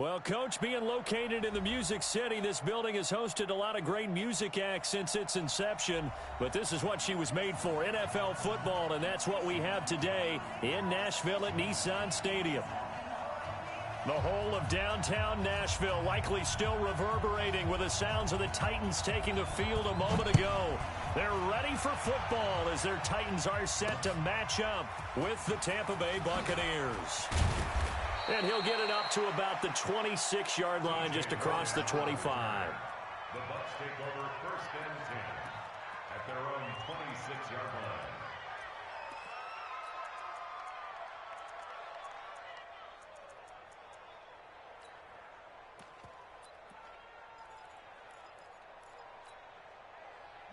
Well, Coach, being located in the Music City, this building has hosted a lot of great music acts since its inception. But this is what she was made for, NFL football, and that's what we have today in Nashville at Nissan Stadium. The whole of downtown Nashville likely still reverberating with the sounds of the Titans taking the field a moment ago. They're ready for football as their Titans are set to match up with the Tampa Bay Buccaneers. And he'll get it up to about the 26-yard line just across the 25. The Bucs take over 1st and 10 at their own 26-yard line.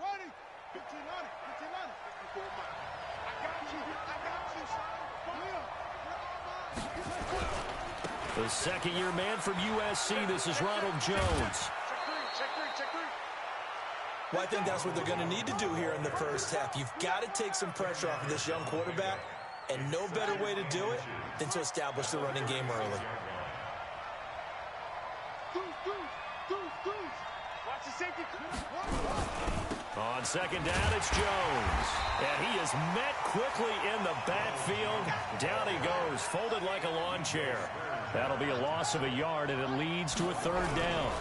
Ready? 15 on it. 15 on it. I got you, son. The second-year man from USC, this is Ronald Jones. Check three. Well, I think that's what they're going to need to do here in the first half. You've got to take some pressure off of this young quarterback, and no better way to do it than to establish the running game early. Watch the safety. On second down, it's Jones. And he is met quickly in the backfield. Down he goes, folded like a lawn chair. That'll be a loss of a yard, and it leads to a 3rd down.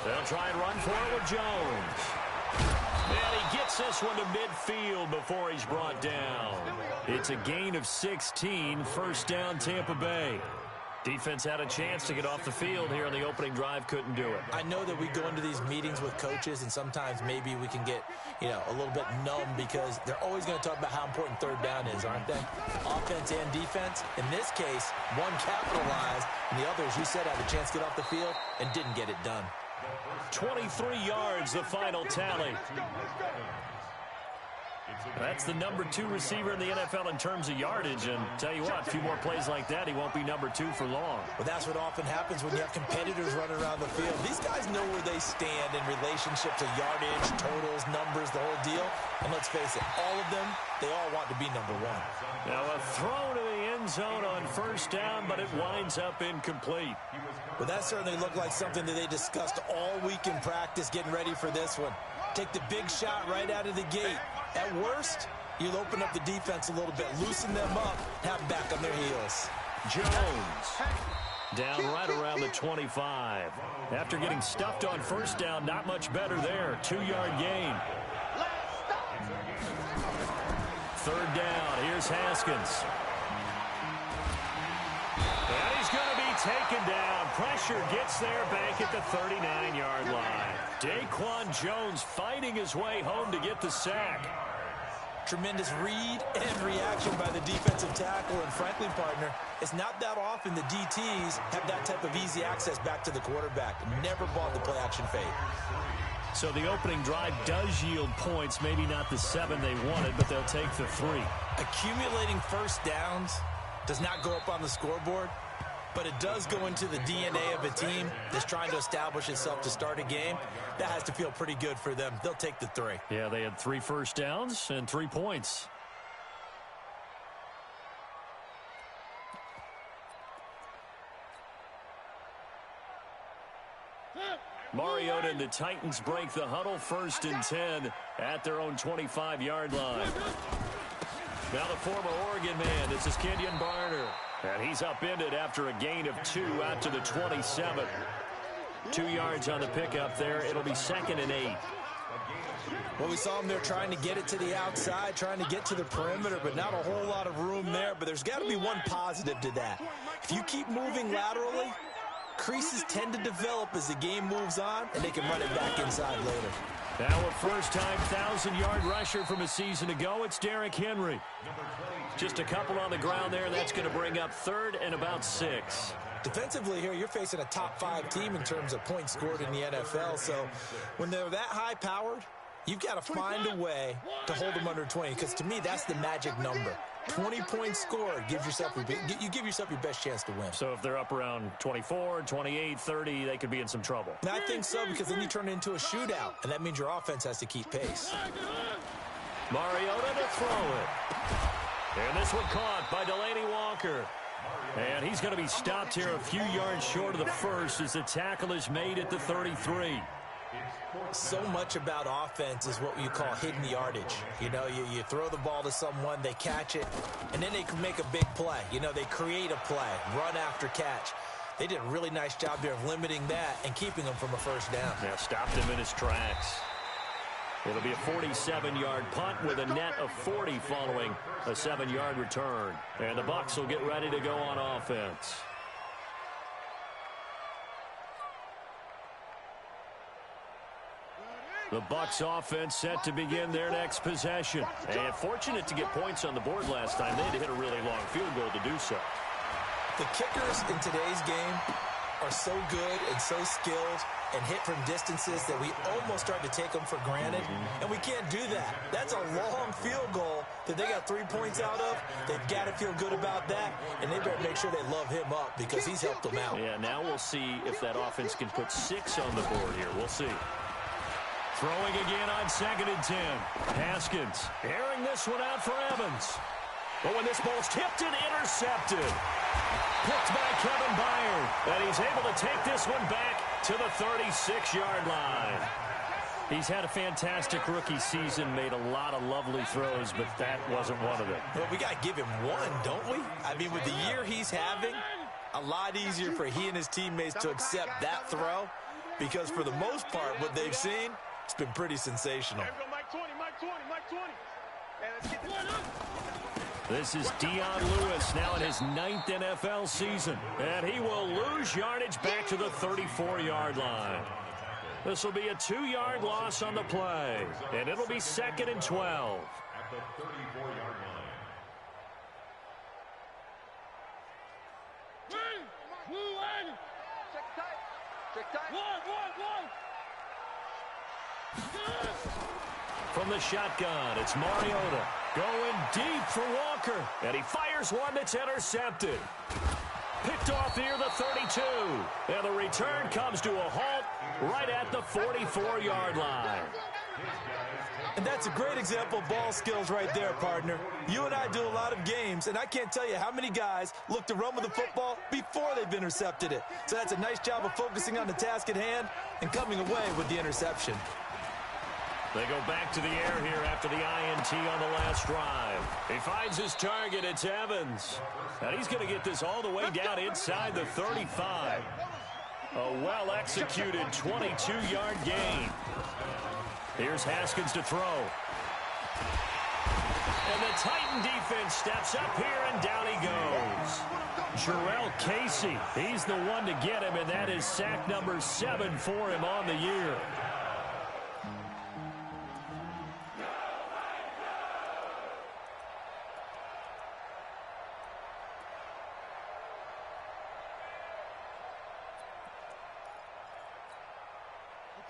They'll try and run for it with Jones. And he gets this one to midfield before he's brought down. It's a gain of 16, 1st down Tampa Bay. Defense had a chance to get off the field here on the opening drive, couldn't do it. I know that we go into these meetings with coaches, and sometimes maybe we can get, a little bit numb because they're always going to talk about how important 3rd down is, aren't they? Offense and defense. In this case, one capitalized, and the other, as you said, had a chance to get off the field and didn't get it done. 23 yards, the final tally. That's the number 2 receiver in the NFL in terms of yardage. And tell you what, a few more plays like that, he won't be number 2 for long. Well, that's what often happens when you have competitors running around the field. These guys know where they stand in relationship to yardage, totals, numbers, the whole deal. And let's face it, all of them, they all want to be number 1. Now a throw to the end zone on 1st down, but it winds up incomplete. Well, that certainly looked like something that they discussed all week in practice, getting ready for this one. Take the big shot right out of the gate. At worst, you'll open up the defense a little bit, loosen them up, have them back on their heels. Jones down right around the 25. After getting stuffed on 1st down, not much better there. 2-yard gain. 3rd down. Here's Haskins. And he's going to be taken down. Pressure gets there back at the 39-yard line. Daquan Jones fighting his way home to get the sack. Tremendous read and reaction by the defensive tackle. And frankly, partner, it's not that often the DTs have that type of easy access back to the quarterback. Never bought the play-action fade. So the opening drive does yield points. Maybe not the 7 they wanted, but they'll take the 3. Accumulating 1st downs does not go up on the scoreboard, but it does go into the DNA of a team that's trying to establish itself to start a game. That has to feel pretty good for them. They'll take the 3. Yeah, they had 3 1st downs and 3 points. Mariota and the Titans break the huddle, 1st and 10 at their own 25-yard line. Now the former Oregon man, this is Kenyon Barner. And he's upended after a gain of 2 out to the 27. 2 yards on the pickup there. It'll be 2nd and 8. Well, we saw him there trying to get it to the outside, trying to get to the perimeter, but not a whole lot of room there. But there's got to be one positive to that. If you keep moving laterally, creases tend to develop as the game moves on, and they can run it back inside later. Now a first-time 1,000-yard rusher from a season ago, it's Derrick Henry. Just a couple on the ground there. That's going to bring up 3rd and about 6. Defensively here, you're facing a top 5 team in terms of points scored in the NFL. So when they're that high-powered, you've got to find a way to hold them under 20, because to me, that's the magic number. 20 points scored, you give yourself your best chance to win. So if they're up around 24, 28, 30, they could be in some trouble. And I think so, because then you turn it into a shootout, and that means your offense has to keep pace. Mariota to throw it. And this one caught by Delaney Walker. And he's going to be stopped here a few yards short of the first as the tackle is made at the 33. So much about offense is what you call hidden yardage. You know, you throw the ball to someone, they catch it, and then they can make a big play. You know, they create a play, run after catch. They did a really nice job here of limiting that and keeping him from a first down. Yeah, stopped him in his tracks. It'll be a 47-yard punt with a net of 40 following a 7-yard return. And the Bucs will get ready to go on offense. The Bucs offense set to begin their next possession. And fortunate to get points on the board last time. They had to hit a really long field goal to do so. The kickers in today's game are so good and so skilled and hit from distances that we almost start to take them for granted. And we can't do that. That's a long field goal that they got 3 points out of. They've got to feel good about that, and they better make sure they love him up because he's helped them out. Yeah, now we'll see if that offense can put 6 on the board here. We'll see. Throwing again on 2nd and 10. Haskins airing this one out for Evans. But when this ball's tipped and intercepted. Picked by Kevin Byard. And he's able to take this one back to the 36-yard line. He's had a fantastic rookie season, made a lot of lovely throws, but that wasn't one of them. Well, we got to give him one, don't we? I mean, with the year he's having, a lot easier for he and his teammates to accept that throw because for the most part, what they've seen, it's been pretty sensational. This is Dion Lewis now in his 9th NFL season. And he will lose yardage back to the 34-yard line. This will be a 2-yard loss on the play. And it'll be 2nd and 12. At the 34-yard line. Check tight. One. From the shotgun, it's Mariota going deep for Walker. And he fires one that's intercepted. Picked off near the 32. And the return comes to a halt right at the 44-yard line. And that's a great example of ball skills right there, partner. You and I do a lot of games, and I can't tell you how many guys look to run with the football before they've intercepted it. So that's a nice job of focusing on the task at hand and coming away with the interception. They go back to the air here after the INT on the last drive. He finds his target. It's Evans. And he's going to get this all the way down inside the 35. A well-executed 22-yard gain. Here's Haskins to throw. And the Titan defense steps up here, and down he goes. Jarrell Casey, he's the one to get him, and that is sack number 7 for him on the year.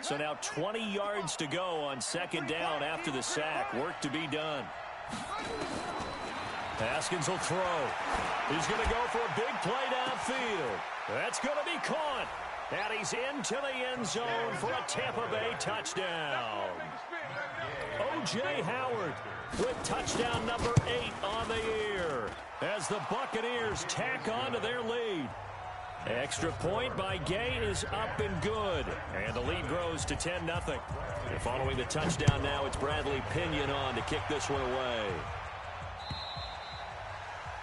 So now 20 yards to go on 2nd down after the sack. Work to be done. Haskins will throw. He's going to go for a big play downfield. That's going to be caught. And he's into the end zone for a Tampa Bay touchdown. O.J. Howard with touchdown number 8 on the year as the Buccaneers tack on to their lead. Extra point by Gay is up and good. And the lead grows to 10-0. Following the touchdown now, it's Bradley Pinion on to kick this one away.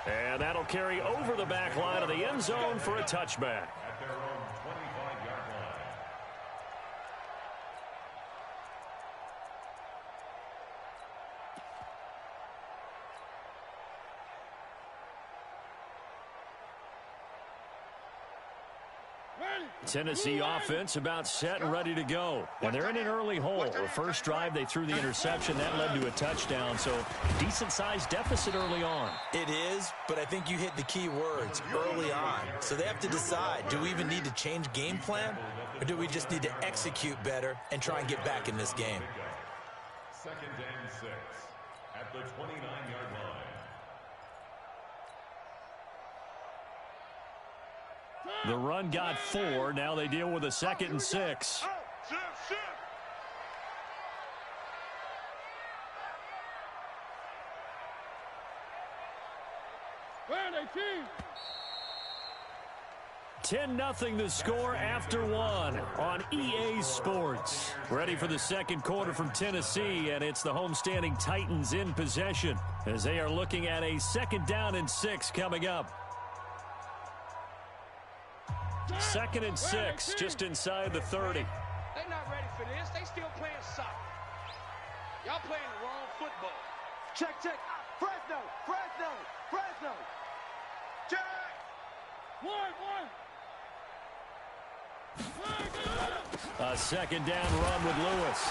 And that'll carry over the back line of the end zone for a touchback. At their own 25-yard line. Tennessee offense about set and ready to go. And they're in an early hole. The first drive, they threw the interception. That led to a touchdown. So decent-sized deficit early on. It is, but I think you hit the key words, early on. So they have to decide, do we even need to change game plan? Or do we just need to execute better and try and get back in this game? 2nd and 6 at the 29-yard line. The run got 4. Now they deal with a 2nd and 6. 10-0 the score after one on EA Sports. Ready for the second quarter from Tennessee, and it's the homestanding Titans in possession as they are looking at a 2nd down and 6 coming up. 2nd and 6, just inside the 30. They're not ready for this. They still playing soccer. Y'all playing the wrong football. Check. Fresno. Check. One. A 2nd down run with Lewis.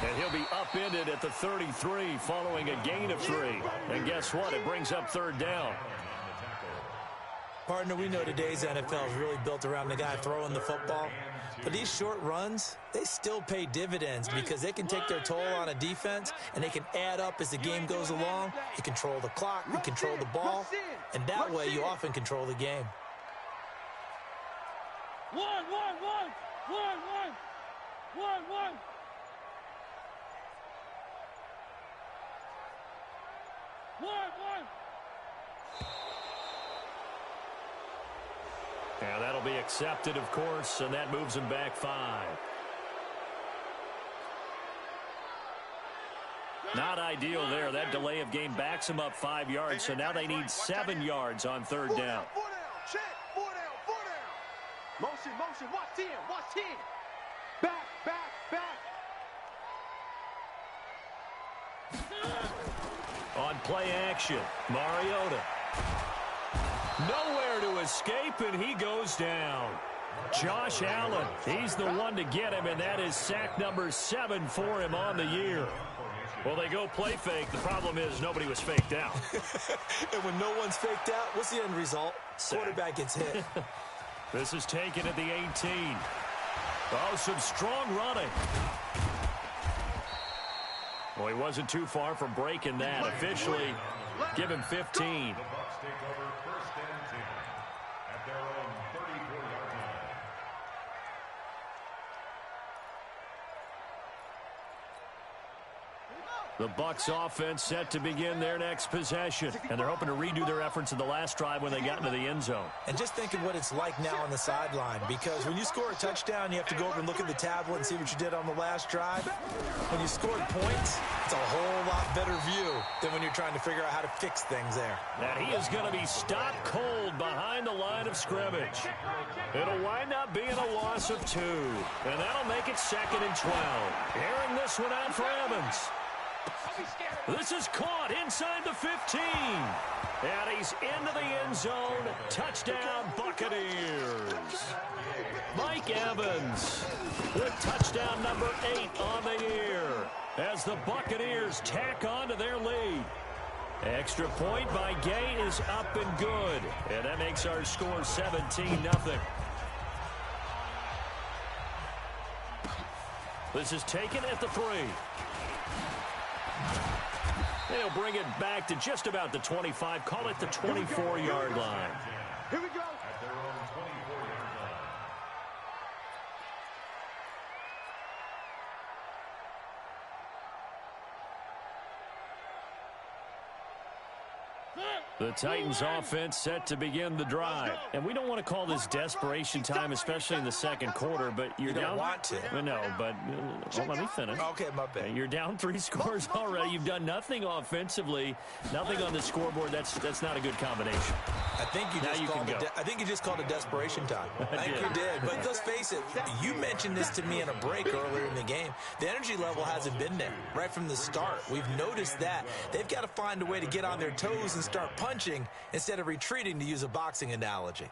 And he'll be upended at the 33 following a gain of 3. And guess what? It brings up 3rd down. Partner, we know today's NFL is really built around the guy throwing the football. But these short runs, they still pay dividends because they can take their toll on a defense and they can add up as the game goes along. You control the clock, you control the ball, and that way you often control the game. One. And that'll be accepted, of course, and that moves him back 5. Not ideal there. That delay of game backs him up 5 yards, so now they need 7 yards on 3rd down. 4 down. Check. 4 down. Motion. Watch 10. Back. On play action, Mariota. Nowhere to escape, and he goes down. Josh Allen, he's the one to get him, and that is sack number 7 for him on the year. Well, they go play fake. The problem is nobody was faked out. And when no one's faked out, what's the end result? Quarterback gets hit. This is taken at the 18. Oh, some strong running. Well, he wasn't too far from breaking that. Officially, give him 15. The Bucs take over 1st and 10 at their own 34-yard line. The Bucs offense set to begin their next possession, and they're hoping to redo their efforts in the last drive when they got into the end zone. And just think of what it's like now on the sideline, because when you score a touchdown, you have to go over and look at the tablet and see what you did on the last drive. When you scored points, it's a whole lot better view than when you're trying to figure out how to fix things there. And he is going to be stopped cold behind the line of scrimmage. It'll wind up being a loss of 2, and that'll make it 2nd and 12. Airing this one out for Evans. This is caught inside the 15. And he's into the end zone. Touchdown, Buccaneers. Mike Evans with touchdown number 8 on the year as the Buccaneers tack on to their lead. Extra point by Gay is up and good. And that makes our score 17-0. This is taken at the 3. They'll bring it back to just about the 25. Call it the 24-yard line. Here we go. At their own 24-yard line. The Titans offense set to begin the drive. And we don't want to call this desperation time, especially in the second quarter, but you're down. You don't want to. Well, no, but let me finish. Okay, my bad. You're down 3 scores already. You've done nothing offensively, nothing on the scoreboard. That's not a good combination. I think you just called it desperation time. I think you did. But let's face it, you mentioned this to me in a break earlier in the game. The energy level hasn't been there right from the start. We've noticed that. They've got to find a way to get on their toes and start punching instead of retreating, to use a boxing analogy.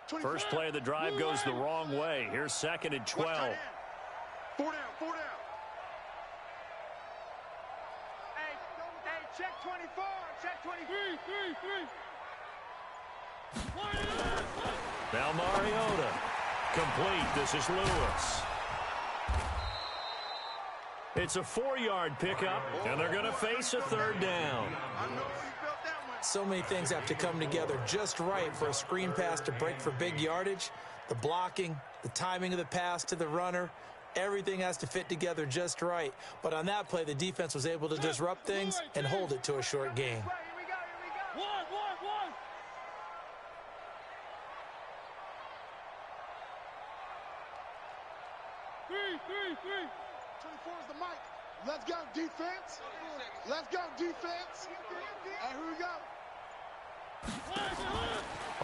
First play of the drive goes the wrong way. Here's 2nd and 12. 4 down. Hey, check 24. Check 23. Now Mariota. Complete. This is Lewis. It's a 4-yard pickup, and they're going to face a 3rd down. So many things have to come together just right for a screen pass to break for big yardage. The blocking, the timing of the pass to the runner, everything has to fit together just right. But on that play, the defense was able to disrupt things and hold it to a short gain. 24 is the mic. Let's go, defense. Let's go, defense. And here we go.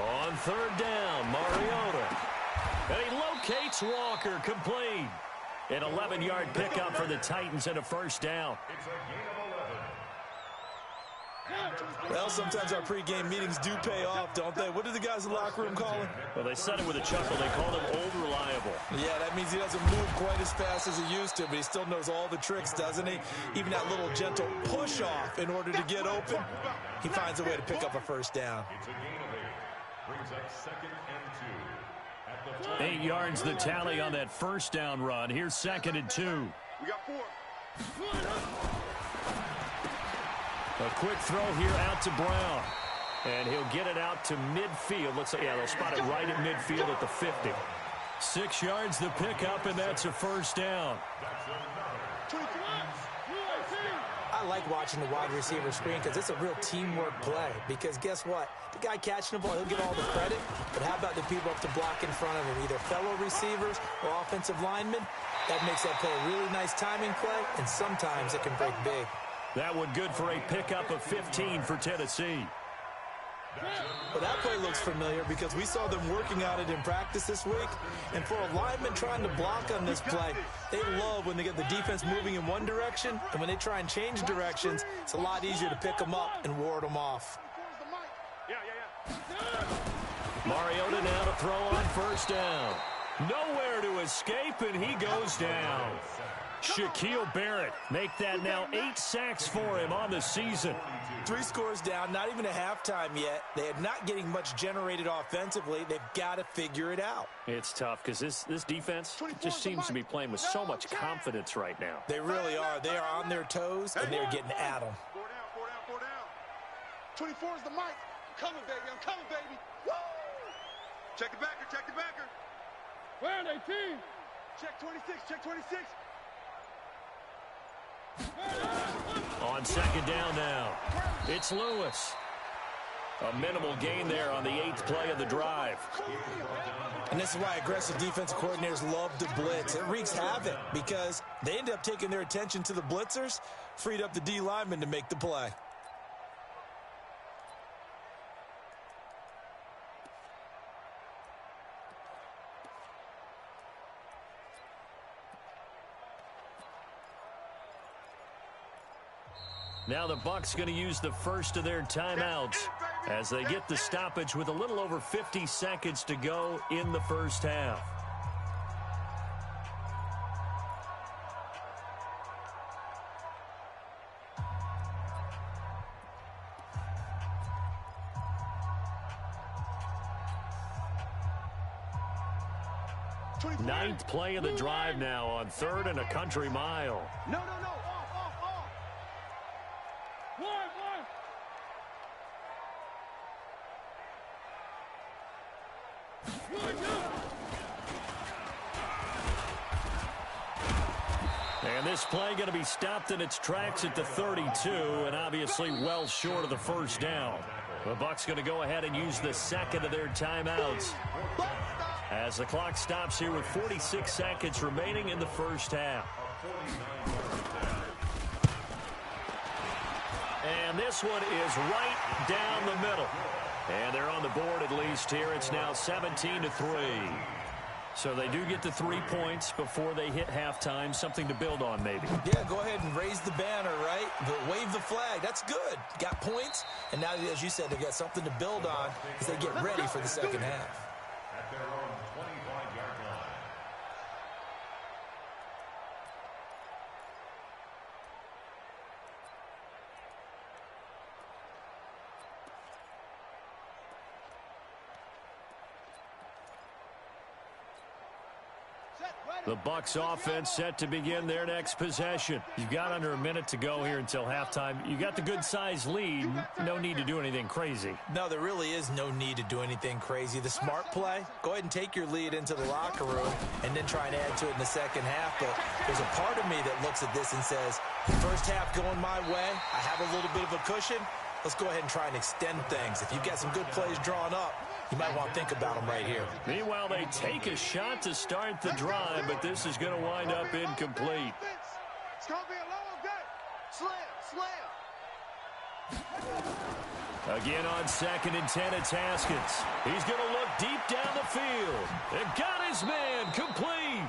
On third down, Mariota. And he locates Walker, complete. An 11-yard pickup for the Titans and a first down. It's a gain of 11. Well, sometimes our pregame meetings do pay off, don't they? What do the guys in the locker room call him? Well, they said it with a chuckle. They called him old reliable. Yeah, that means he doesn't move quite as fast as he used to, but he still knows all the tricks, doesn't he? Even that little gentle push-off in order to get open. He finds a way to pick up a first down. It's a gain of 8. Brings up 2nd and 2. At the 8 yards the tally on that first down run. Here's 2nd and 2. We got 4. A quick throw here out to Brown. And he'll get it out to midfield. Looks like, yeah, they'll spot it right at midfield at the 50. 6 yards the pickup, and that's a first down. I like watching the wide receiver screen because it's a real teamwork play. Because guess what? The guy catching the ball, he'll get all the credit. But how about the people up to block in front of him, either fellow receivers or offensive linemen? That makes that play a really nice timing play, and sometimes it can break big. That one good for a pickup of 15 for Tennessee. Well, that play looks familiar because we saw them working on it in practice this week. And for a lineman trying to block on this play, they love when they get the defense moving in one direction. And when they try and change directions, it's a lot easier to pick them up and ward them off. Mariota now to throw on first down. Nowhere to escape, and he goes down. Shaquille Barrett make that now 8 sacks for him on the season. 3 scores down, not even a halftime yet. They are not getting much generated offensively. They've got to figure it out. It's tough because this defense just seems to be playing with so much confidence right now. They really are. They are on their toes, and they're getting at them. 4 down. 24 is the mic. I'm coming, baby. I'm coming, baby. Woo! Check the backer. Check the backer. Where are they, team? Check 26. Check 26. On second down now, it's Lewis. A minimal gain there on the 8th play of the drive. And this is why aggressive defensive coordinators love to blitz. It wreaks havoc because they end up taking their attention to the blitzers, freed up the D lineman to make the play. Now the Bucs going to use the first of their timeouts as they get the stoppage with a little over 50 seconds to go in the first half. Ninth play of the drive now on 3rd and a country mile. No. Off. One. And this play going to be stopped in its tracks at the 32, and obviously well short of the first down. The Bucs going to go ahead and use the second of their timeouts as the clock stops here with 46 seconds remaining in the first half. And this one is right down the middle. And they're on the board at least here. It's now 17-3. So they do get the 3 points before they hit halftime. Something to build on, maybe. Yeah, go ahead and raise the banner, right? Wave the flag. That's good. Got points. And now, as you said, they've got something to build on as they get ready for the second half. At their own 25-yard line. The Bucs offense set to begin their next possession. You've got under a minute to go here until halftime. You got the good-sized lead. No need to do anything crazy. No, there really is no need to do anything crazy. The smart play, go ahead and take your lead into the locker room and then try and add to it in the second half. But there's a part of me that looks at this and says, first half going my way, I have a little bit of a cushion. Let's go ahead and try and extend things. If you've got some good plays drawn up, You might want to think about them right here. Meanwhile, they take a shot to start the drive, but this is going to wind up incomplete. It's going to be a long day. Slam. Again on 2nd and 10, it's Haskins. He's going to look deep down the field. And got his man complete.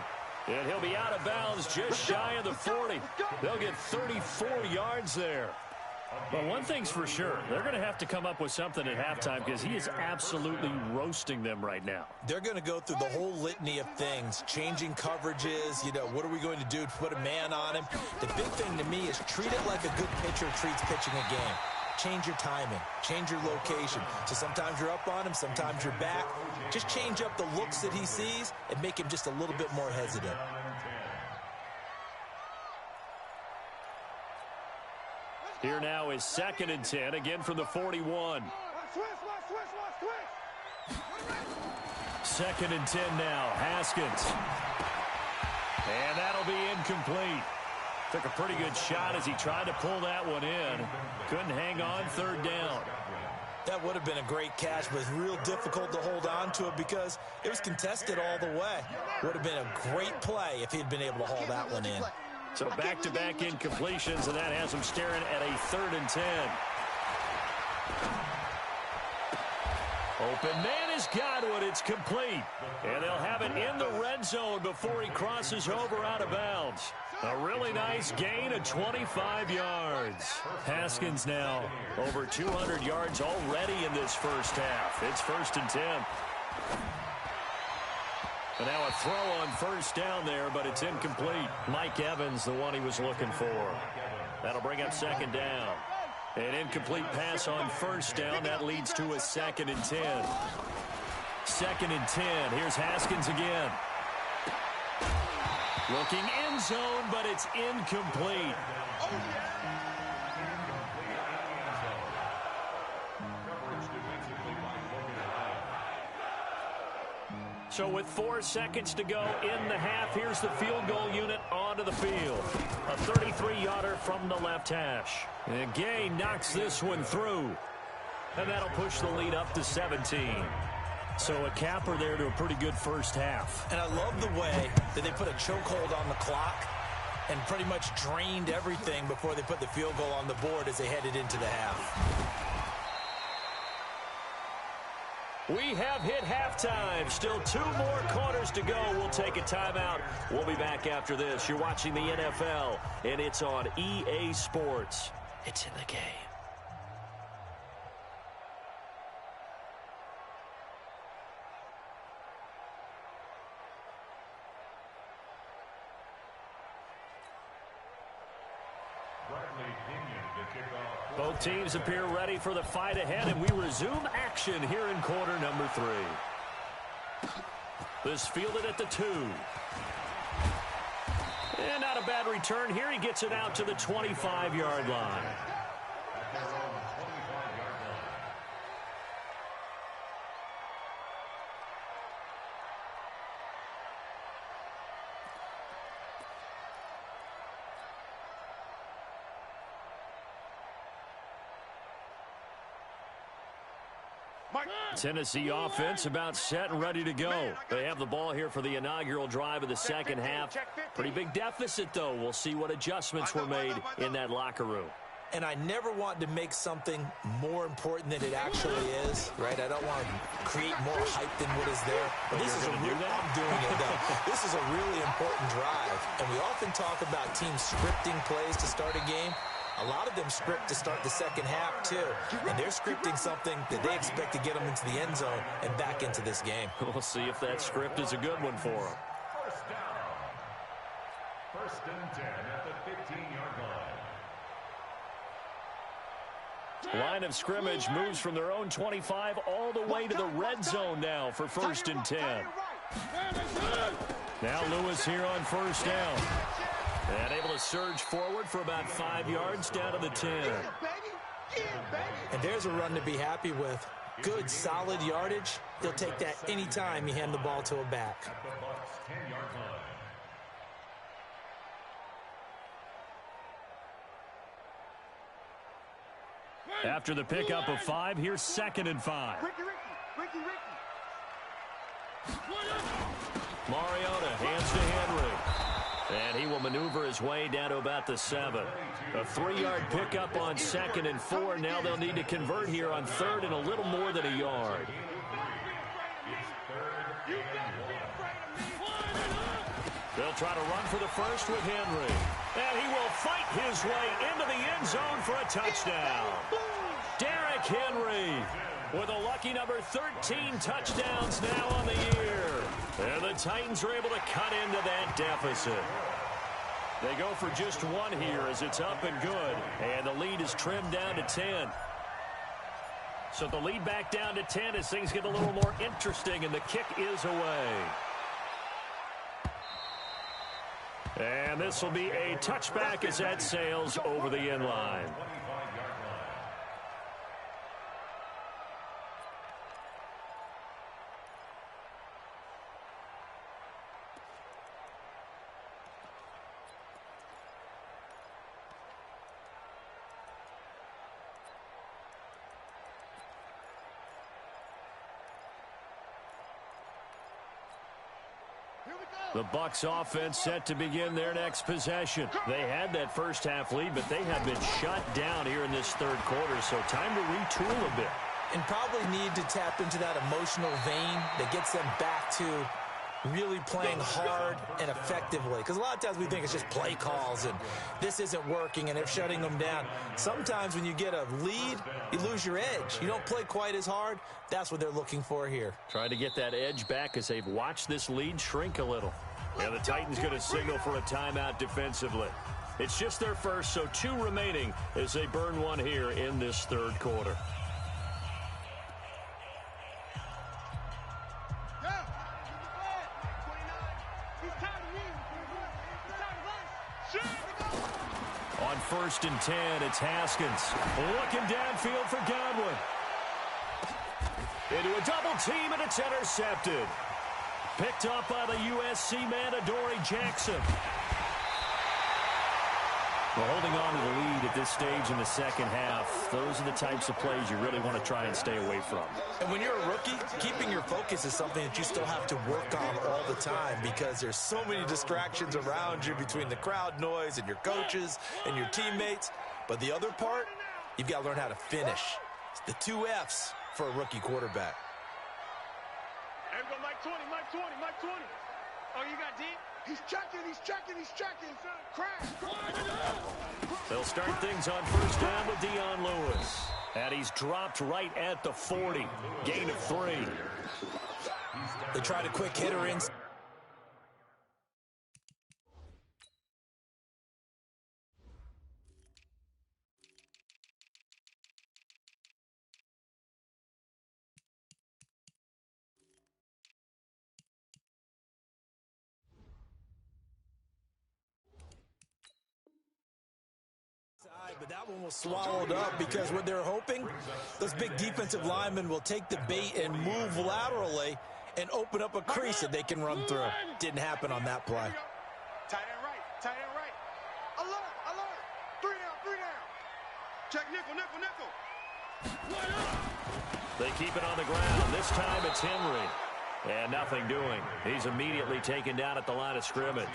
And he'll be out of bounds just shy of the 40. They'll get 34 yards there. But one thing's for sure, they're going to have to come up with something at halftime because he is absolutely roasting them right now. They're going to go through the whole litany of things, changing coverages, what are we going to do to put a man on him? The big thing to me is treat it like a good pitcher treats pitching a game. Change your timing, change your location. So sometimes you're up on him, sometimes you're back. Just change up the looks that he sees and make him just a little bit more hesitant. Here now is 2nd and 10, again from the 41. 2nd and 10 now, Haskins. And that'll be incomplete. Took a pretty good shot as he tried to pull that one in. Couldn't hang on, 3rd down. That would have been a great catch, but it's real difficult to hold on to it because it was contested all the way. Would have been a great play if he'd been able to haul that one in. So back-to-back incompletions, and that has him staring at a 3rd and 10. Open man has got one. It's complete. And they'll have it in the red zone before he crosses over out of bounds. A really nice gain of 25 yards. Haskins now over 200 yards already in this first half. It's 1st and 10. And now a throw on 1st down there, but it's incomplete. Mike Evans, the one he was looking for. That'll bring up 2nd down. An incomplete pass on 1st down. That leads to a 2nd and 10. 2nd and 10. Here's Haskins again. Looking end zone, but it's incomplete. So with 4 seconds to go in the half, here's the field goal unit onto the field. A 33-yarder from the left hash. And Gay knocks this one through. And that'll push the lead up to 17. So a capper there to a pretty good first half. And I love the way that they put a chokehold on the clock and pretty much drained everything before they put the field goal on the board as they headed into the half. We have hit halftime. Still 2 more quarters to go. We'll take a timeout. We'll be back after this. You're watching the NFL, and it's on EA Sports. It's in the game. Both teams appear ready for the fight ahead, and we resume action here in quarter number 3. This fielded at the 2. And not a bad return here. He gets it out to the 25-yard line. Tennessee offense about set and ready to go. They have the ball here for the inaugural drive of the second half. Pretty big deficit, though. We'll see what adjustments were made in that locker room. And I never want to make something more important than it actually is, right? I don't want to create more hype than what is there. But this is I'm doing it, though. This is a really important drive. And we often talk about teams scripting plays to start a game. A lot of them script to start the second half, too. And they're scripting something that they expect to get them into the end zone and back into this game. We'll see if that script is a good one for them. 1st and 10 at the 15-yard line. Line of scrimmage moves from their own 25 all the way to the red zone now for 1st and 10. Now Lewis here on 1st down. And able to surge forward for about 5 yards down to the 10. And there's a run to be happy with. Good, solid yardage. They'll take that anytime you hand the ball to a back. After the pickup of 5, here's 2nd and 5. Mariota hands to Henry. And he will maneuver his way down to about the 7. A 3-yard pickup on 2nd and 4. Now they'll need to convert here on 3rd and a little more than a yard. They'll try to run for the first with Henry. And he will fight his way into the end zone for a touchdown. Derrick Henry with a lucky number 13 touchdowns now on the year. And the Titans are able to cut into that deficit. They go for just 1 here as it's up and good. And the lead is trimmed down to 10. So the lead back down to 10 as things get a little more interesting, and the kick is away. And this will be a touchback as that sails over the end line. The Bucs offense set to begin their next possession. They had that first half lead, but they have been shut down here in this 3rd quarter, so time to retool a bit. And probably need to tap into that emotional vein that gets them back to really playing hard and effectively. Because a lot of times we think it's just play calls and this isn't working and they're shutting them down. Sometimes when you get a lead, you lose your edge. You don't play quite as hard. That's what they're looking for here. Trying to get that edge back as they've watched this lead shrink a little. Yeah, the Titans going to signal for a timeout defensively. It's just their first, so 2 remaining as they burn 1 here in this 3rd quarter. On 1st and 10, it's Haskins. Looking downfield for Godwin. Into a double team, and it's intercepted. Picked up by the USC man, Adoree Jackson. Well, holding on to the lead at this stage in the 2nd half, those are the types of plays you really want to try and stay away from. And when you're a rookie, keeping your focus is something that you still have to work on all the time because there's so many distractions around you between the crowd noise and your coaches and your teammates. But the other part, you've got to learn how to finish. It's the 2 F's for a rookie quarterback. Hey, we go Mike 20, Mike 20, Mike 20. Oh, you got deep? He's checking, he's checking, he's checking. Crash. They'll start things on 1st down with Dion Lewis. And he's dropped right at the 40. Gain of 3. They tried a quick hitter in. But that one was swallowed up because what they're hoping, those big defensive linemen will take the bait and move laterally and open up a crease that they can run through. Didn't happen on that play. Tight end right, tight end right. Alert, alert. 3 down, 3 down. Check nickel, nickel, nickel. They keep it on the ground. This time it's Henry. And nothing doing. He's immediately taken down at the line of scrimmage.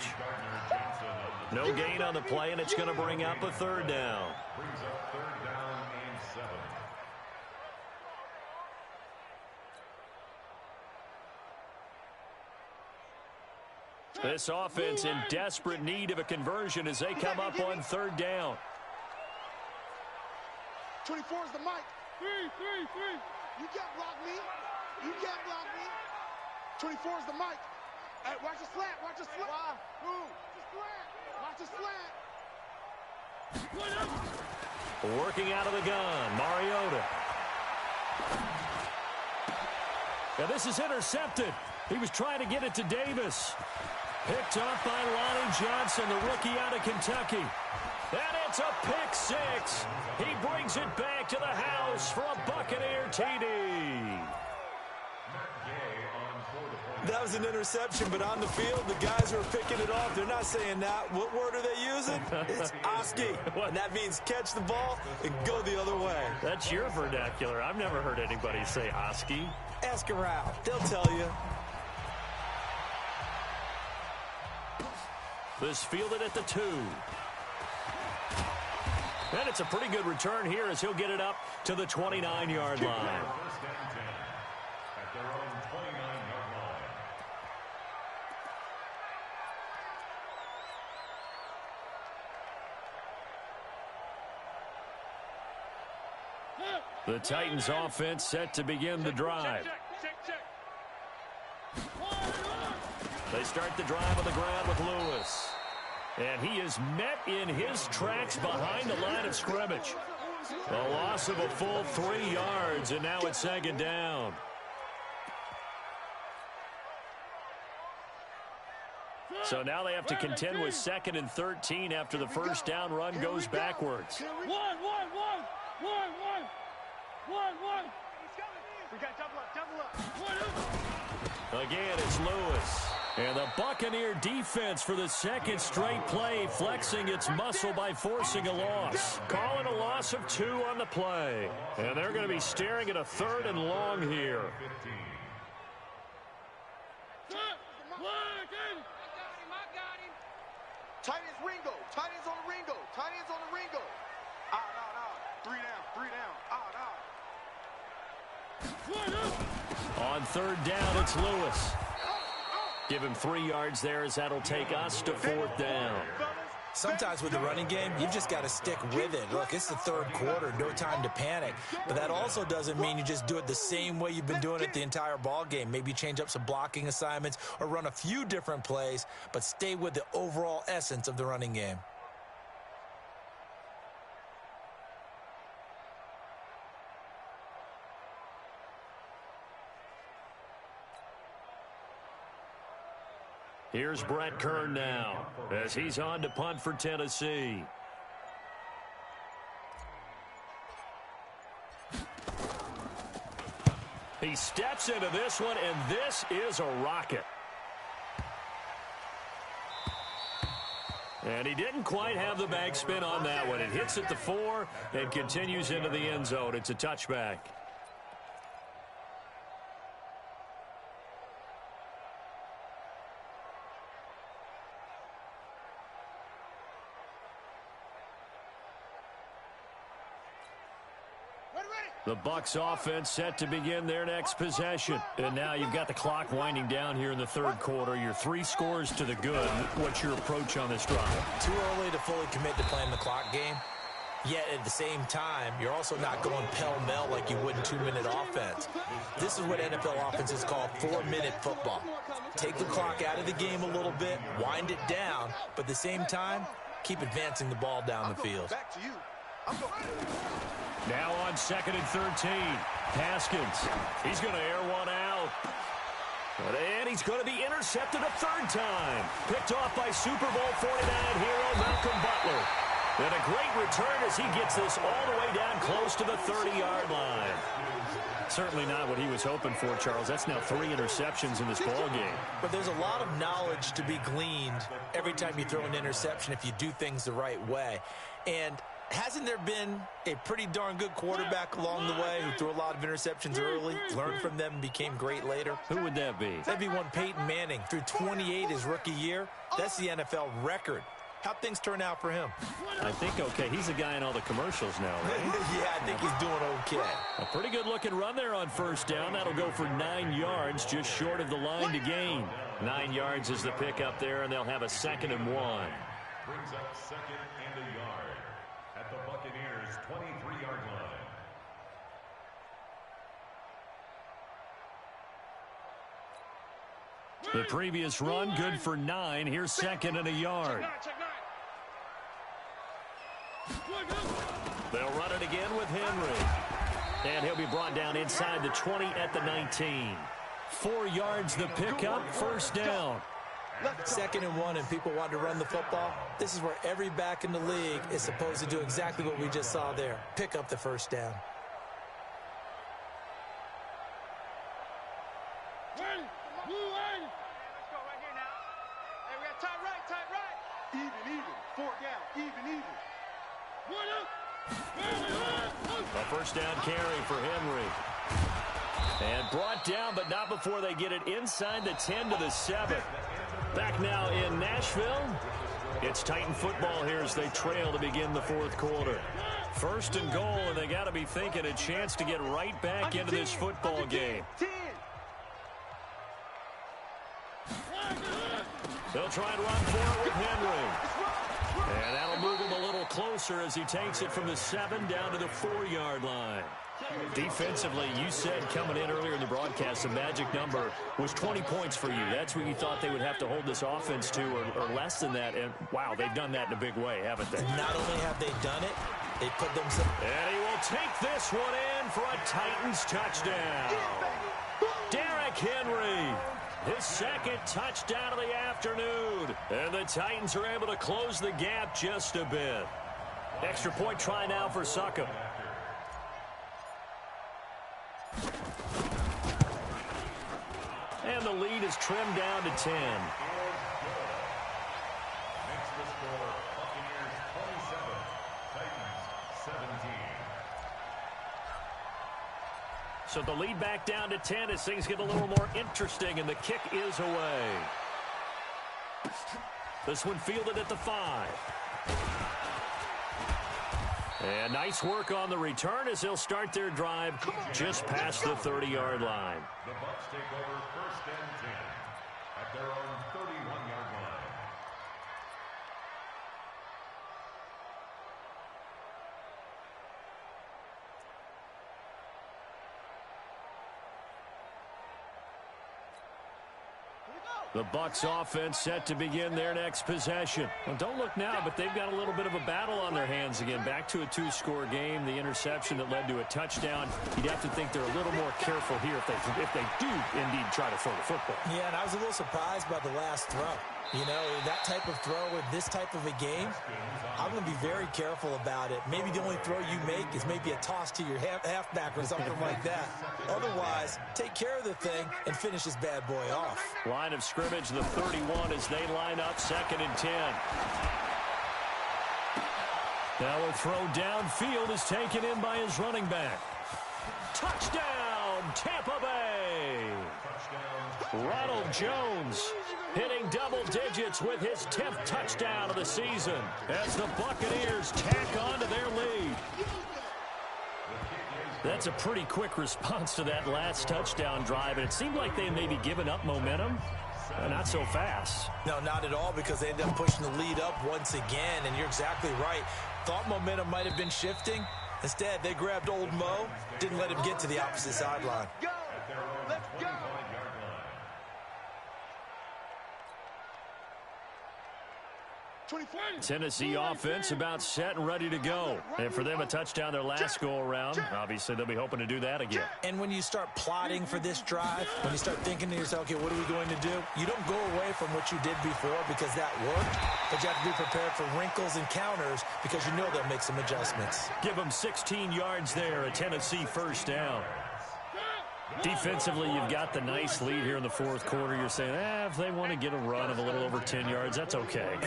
No gain on the play, and it's going to bring up a 3rd down. Brings up 3rd down and 7. This offense in desperate need of a conversion as they come up on 3rd down. 24 is the mic. 3. You can't block me. You can't block me. 24 is the mic. Hey, watch the slant. Watch the slant. Move. Watch the slant. Working out of the gun, Mariota. Now this is intercepted. He was trying to get it to Davis. Picked off by Lonnie Johnson, the rookie out of Kentucky. And it's a pick 6. He brings it back to the house for a Buccaneer TD. Matt Gay on 4 to 4. That was an interception, but on the field, the guys who are picking it off, they're not saying that. What word are they using? It's oski, and that means catch the ball and go the other way. That's your vernacular. I've never heard anybody say oski. Ask around. They'll tell you. This fielded at the 2. And it's a pretty good return here as he'll get it up to the 29-yard line. First and 10 at their own 29-yard line. The Titans offense set to begin the drive. They start the drive on the ground with Lewis. And he is met in his tracks behind the line of scrimmage. A loss of a full 3 yards, and now it's second down. So now they have to contend with 2nd and 13 after the first down run goes backwards. One. We got double up. Again, it's Lewis. And the Buccaneer defense for the second straight play, flexing its muscle by forcing a loss. Calling a loss of 2 on the play. And they're going to be staring at a 3rd and long here. 15. Tight ends Ringo. Tight ends on the Ringo. Tight ends on the Ringo. Three down. On 3rd down, it's Lewis. Give him 3 yards there as that'll take us to 4th down. Sometimes with the running game, you've just got to stick with it. Look, it's the 3rd quarter, no time to panic. But that also doesn't mean you just do it the same way you've been doing it the entire ball game. Maybe change up some blocking assignments or run a few different plays, but stay with the overall essence of the running game. Here's Brett Kern now as he's on to punt for Tennessee. He steps into this one, and this is a rocket. And he didn't quite have the bag spin on that one. It hits at the 4 and continues into the end zone. It's a touchback. The Bucs offense set to begin their next possession. And now you've got the clock winding down here in the 3rd quarter. You're 3 scores to the good. What's your approach on this drive? Too early to fully commit to playing the clock game. Yet at the same time, you're also not going pell-mell like you would in 2-minute offense. This is what NFL offenses call 4-minute football. Take the clock out of the game a little bit, wind it down, but at the same time, keep advancing the ball down the field. Back to you. Now on 2nd and 13. Haskins. He's going to air one out. And he's going to be intercepted a 3rd time. Picked off by Super Bowl 49 hero Malcolm Butler. And a great return as he gets this all the way down close to the 30-yard line. Certainly not what he was hoping for, Charles. That's now 3 interceptions in this ball game. But there's a lot of knowledge to be gleaned every time you throw an interception if you do things the right way. And hasn't there been a pretty darn good quarterback along the way who threw a lot of interceptions early, learned from them, and became great later? Who would that be? That'd be one Peyton Manning. Threw 28 his rookie year. That's the NFL record. How'd things turn out for him? I think okay. He's a guy in all the commercials now, right? Yeah, I think he's doing okay. A pretty good looking run there on 1st down. That'll go for 9 yards, just short of the line to gain. 9 yards is the pickup there, and they'll have a 2nd and 1. Brings up 2nd and a yard at the Buccaneers' 23-yard line. The previous run, good for 9. Here's 2nd and a yard. They'll run it again with Henry. And he'll be brought down inside the 20 at the 19. 4 yards the pickup, 1st down. 2nd and 1 and people want to run the football. This is where every back in the league is supposed to do exactly what we just saw there. Pick up the 1st down. A first down carry for Henry. And brought down, but not before they get it inside the 10 to the 7. Back now in Nashville. It's Titan football here as they trail to begin the fourth quarter. First and goal, and they got to be thinking a chance to get right back into this football game. They'll try and run for it with Henry. And that'll move him a little closer as he takes it from the 7 down to the 4-yard line. Defensively, you said coming in earlier in the broadcast, the magic number was 20 points for you. That's what you thought they would have to hold this offense to, or less than that. And, wow, they've done that in a big way, haven't they? Not only have they done it, they put themselves... And he will take this one in for a Titans touchdown. Derrick Henry, his second touchdown of the afternoon. And the Titans are able to close the gap just a bit. Extra point try now for Succop. And the lead is trimmed down to 10. Makes the score Buccaneers 27, Titans 17. So the lead back down to 10 as things get a little more interesting, and the kick is away. This one fielded at the 5. And nice work on the return as they'll start their drive just past the 30-yard line. The Bucs take over first and 10 at their own 31-yard line. The Bucs offense set to begin their next possession. Well, don't look now, but they've got a little bit of a battle on their hands again. Back to a 2-score game. The interception that led to a touchdown. You'd have to think they're a little more careful here if they do indeed try to throw the football. Yeah, and I was a little surprised by the last throw. You know, that type of throw with this type of a game, I'm going to be very careful about it. Maybe the only throw you make is maybe a toss to your halfback or something like that. Otherwise, take care of the thing and finish this bad boy off. Line of scrimmage, the 31 as they line up, 2nd and 10. Now a throw downfield is taken in by his running back. Touchdown, Tampa Bay! Ronald Jones hitting double digits with his 10th touchdown of the season as the Buccaneers tack on to their lead. That's a pretty quick response to that last touchdown drive, and it seemed like they may be giving up momentum. Not so fast. No, not at all, because they ended up pushing the lead up once again, and you're exactly right. Thought momentum might have been shifting. Instead, they grabbed old Mo, didn't let him get to the opposite sideline. Let's go! Tennessee offense about set and ready to go. And for them, a touchdown their last go-around. Obviously, they'll be hoping to do that again. And when you start plotting for this drive, when you start thinking to yourself, okay, what are we going to do? You don't go away from what you did before because that worked, but you have to be prepared for wrinkles and counters because you know they'll make some adjustments. Give them 16 yards there, a Tennessee first down. Defensively, you've got the nice lead here in the fourth quarter. You're saying, if they want to get a run of a little over 10 yards, that's okay.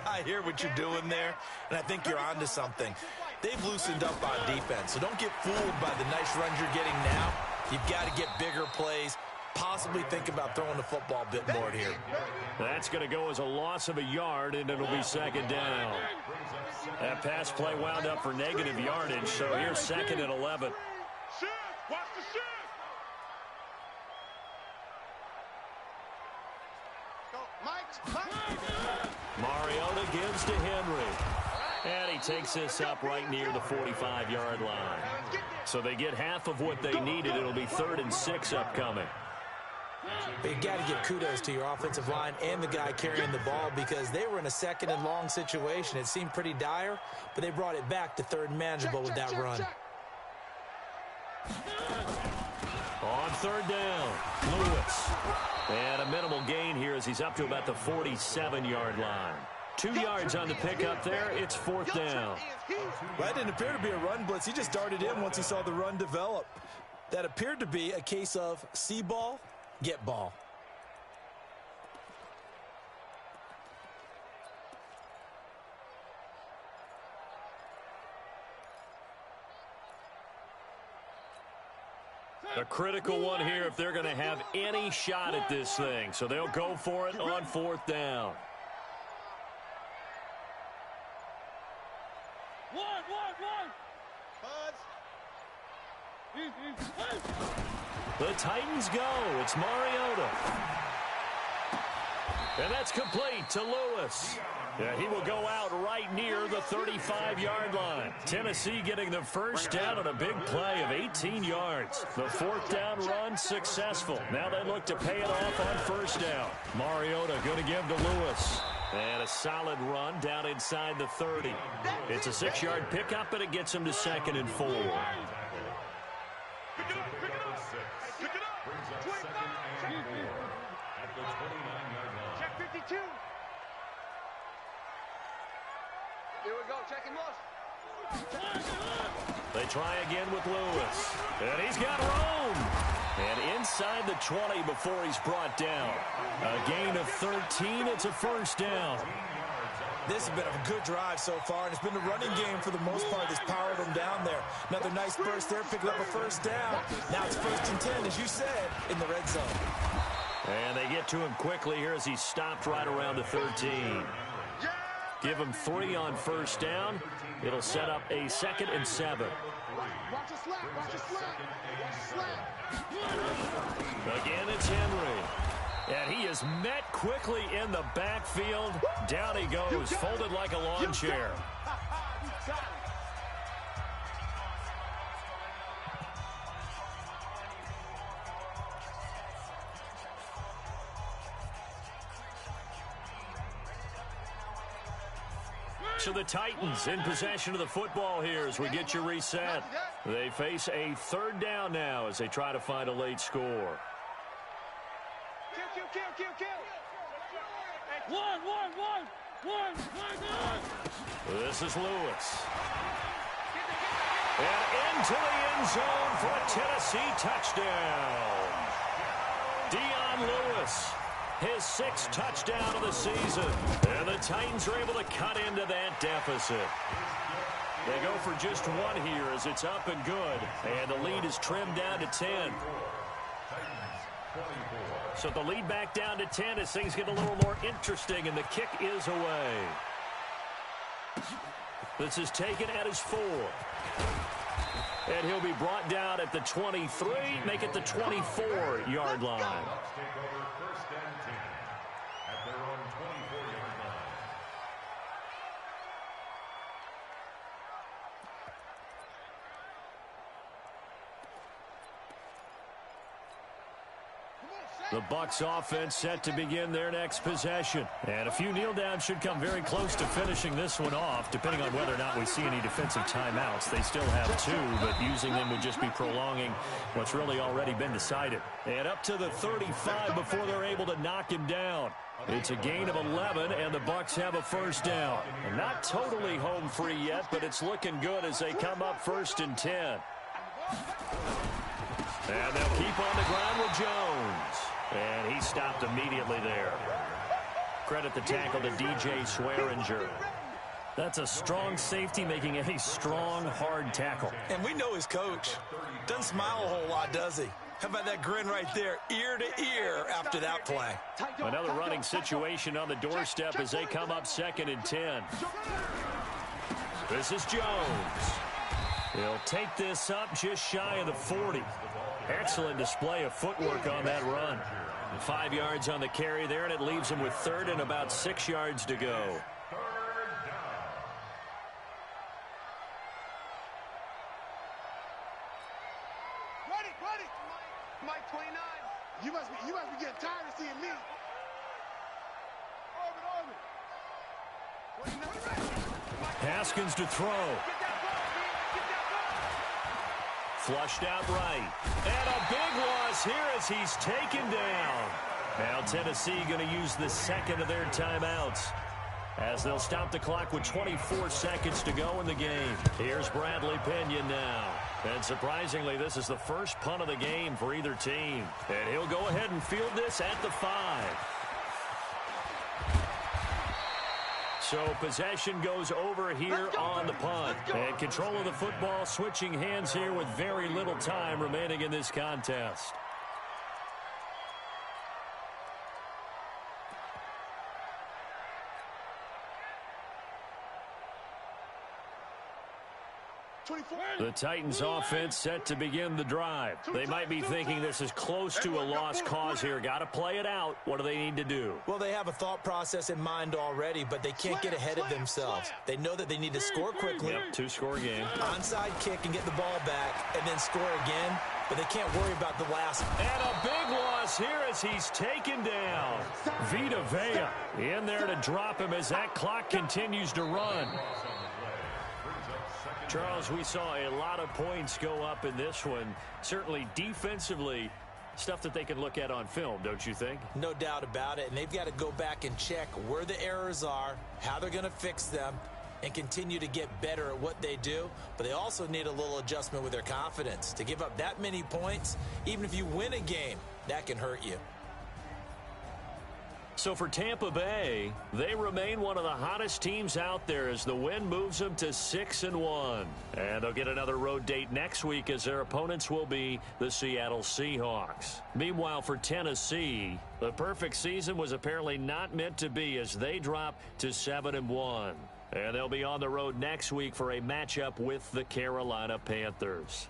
I hear what you're doing there, and I think you're onto something. They've loosened up on defense, so don't get fooled by the nice runs you're getting now. You've got to get bigger plays, possibly think about throwing the football a bit more here. That's going to go as a loss of a yard, and it'll be 2nd down. That pass play wound up for negative yardage, so here's 2nd and 11. Watch the shit! Mariota gives to Henry. And he takes this up right near the 45-yard line. So they get half of what they needed. It'll be 3rd and 6 upcoming. But you got to give kudos to your offensive line and the guy carrying the ball because they were in a 2nd and long situation. It seemed pretty dire, but they brought it back to 3rd and manageable with that run. On 3rd down, Lewis. And a minimal gain here as he's up to about the 47-yard line. 2 yards on the pickup there. It's 4th down. That didn't appear to be a run blitz. He just darted in once he saw the run develop. That appeared to be a case of see ball, get ball. A critical one here if they're going to have any shot at this thing. So they'll go for it on 4th down. The Titans go. It's Mariota. And that's complete to Lewis. Yeah, he will go out right near the 35-yard line. Tennessee getting the first down on a big play of 18 yards. The 4th down run successful. Now they look to pay it off on 1st down. Mariota going to give to Lewis. And a solid run down inside the 30. It's a 6-yard pickup, and it gets him to 2nd and 4. Here we go, check him off. They try again with Lewis. And he's got room. And inside the 20 before he's brought down. A gain of 13. It's a 1st down. This has been a good drive so far, and it's been the running game for the most part that's powered them down there. Another nice burst there, picking up a 1st down. Now it's 1st and 10, as you said, in the red zone. And they get to him quickly here as he's stopped right around the 13. Give him 3 on 1st down. It'll set up a 2nd and 7. Watch a slap, watch a slap, watch a slap. Again, it's Henry. And he is met quickly in the backfield. Down he goes, folded like a lawn chair. So the Titans in possession of the football here as we get you reset. They face a 3rd down now as they try to find a late score. This is Lewis. And into the end zone for a Tennessee touchdown. Dion Lewis, his 6th touchdown of the season. And the Titans are able to cut into that deficit. They go for just 1 here as it's up and good. And the lead is trimmed down to 10. So the lead back down to 10 as things get a little more interesting, and the kick is away. This is taken at his 4. And he'll be brought down at the 23, make it the 24-yard line. Take over 1st and 10 at their own 24-yard line. The Bucs offense set to begin their next possession. And a few kneel downs should come very close to finishing this one off, depending on whether or not we see any defensive timeouts. They still have 2, but using them would just be prolonging what's really already been decided. And up to the 35 before they're able to knock him down. It's a gain of 11, and the Bucs have a 1st down. Not totally home free yet, but it's looking good as they come up 1st and 10. And they'll keep on the ground with Jones. And he stopped immediately there. Credit the tackle to DJ Swearinger. That's a strong safety making a strong, hard tackle. And we know his coach. Doesn't smile a whole lot, does he? How about that grin right there, ear to ear after that play? Another running situation on the doorstep as they come up 2nd and 10. This is Jones. He'll take this up just shy of the 40. Excellent display of footwork on that run. 5 yards on the carry there, and it leaves him with 3rd and about 6 yards to go. 3rd down. Ready. Mike 29. You must be getting tired of seeing me. Haskins to throw. Flushed out right. And a big loss here as he's taken down. Now Tennessee going to use the 2nd of their timeouts as they'll stop the clock with 24 seconds to go in the game. Here's Bradley Pinion now. And surprisingly, this is the first punt of the game for either team. And he'll go ahead and field this at the 5. So possession goes over here on the punt. And control of the football switching hands here with very little time remaining in this contest. The Titans offense set to begin the drive. They might be thinking this is close to a lost cause here. Got to play it out. What do they need to do? Well, they have a thought process in mind already, but they can't get ahead of themselves. They know that they need to score quickly. Yep, two-score game. Onside kick and get the ball back and then score again, but they can't worry about the last. And a big loss here as he's taken down. Vita Vea in there to drop him as that clock continues to run. Charles, we saw a lot of points go up in this one. Certainly defensively, stuff that they can look at on film, don't you think? No doubt about it, and they've got to go back and check where the errors are, how they're going to fix them, and continue to get better at what they do. But they also need a little adjustment with their confidence. To give up that many points, even if you win a game, that can hurt you. So for Tampa Bay, they remain one of the hottest teams out there as the win moves them to 6-1. And they'll get another road date next week as their opponents will be the Seattle Seahawks. Meanwhile, for Tennessee, the perfect season was apparently not meant to be as they drop to 7-1. And they'll be on the road next week for a matchup with the Carolina Panthers.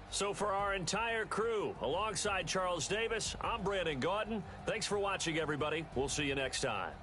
So for our entire crew, alongside Charles Davis, I'm Brandon Gaudin. Thanks for watching, everybody. We'll see you next time.